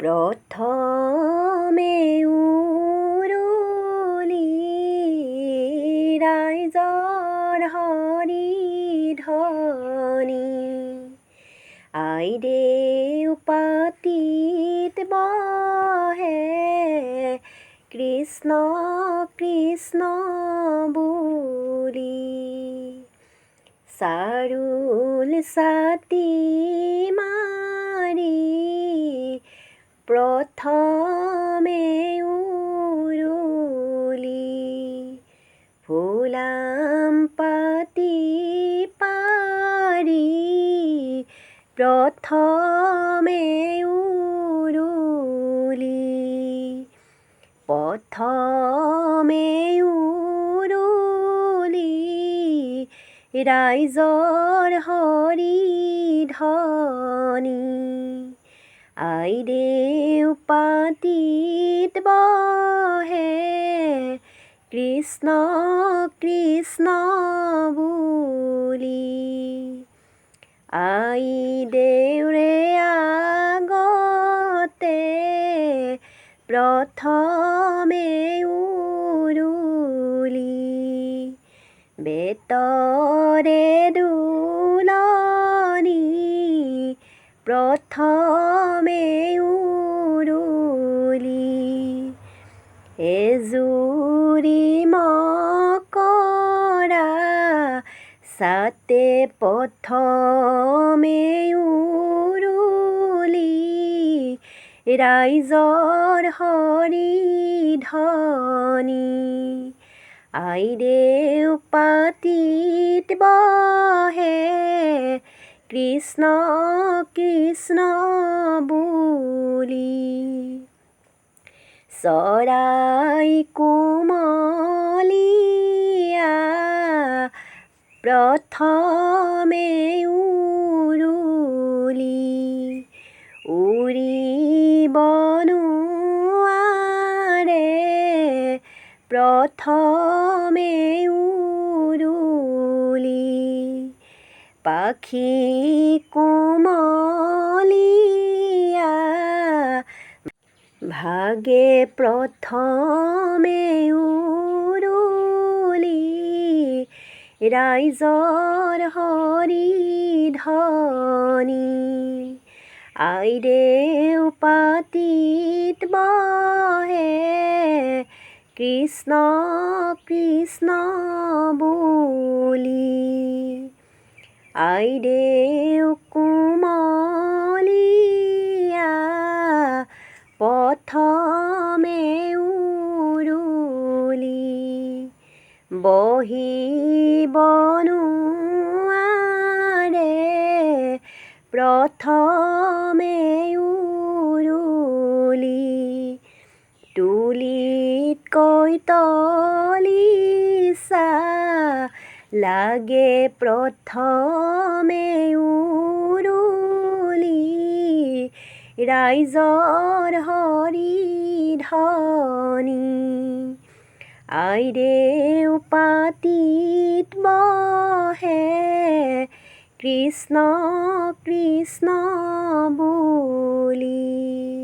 প্ৰথমে উৰুলি ৰাইজৰ হৰি ধ্বনি আইদেউ পাতিত বহে কৃষ্ণ কৃষ্ণ বুলি চাৰুল ছাতি মাৰি প্ৰথমে উৰুলি ফুলাম পাতি পাৰি প্ৰথমে উৰুলি প্ৰথমে উৰুলি ৰাইজৰ হৰি ধ্বনি আইদেউ পাতিত বহে কৃষ্ণ কৃষ্ণ বুলি আইদেউৰে আগতে প্ৰথমে উৰুলি বেতৰে দুলনি প্ৰথমে উৰুলি এজুৰি মকৰা ছাতে প্ৰথমে উৰুলি ৰাইজৰ হৰি ধ্বনি আইদেউ পাতিত বহে কৃষ্ণ কৃষ্ণ বুলি চৰাই কোমলীয়া প্ৰথমে উৰুলি উৰিব নোৱাৰে প্ৰথমে উৰুলি পাখি কোমলীয়া ভাগে প্ৰথমে উৰুলি ৰাইজৰ হৰি ধ্বনি আইদেউ পাতিত বহে কৃষ্ণ কৃষ্ণ বুলি আইদেউ কোমলীয়া প্ৰথমে উৰুলি বহিব নোৱাৰে প্ৰথমে উৰুলি তুলিতকৈ তলিছা লাগে প্ৰথমে উৰুলি ৰাইজৰ হৰি ধ্বনি আইদেউ পাতিত বহে কৃষ্ণ কৃষ্ণ বুলি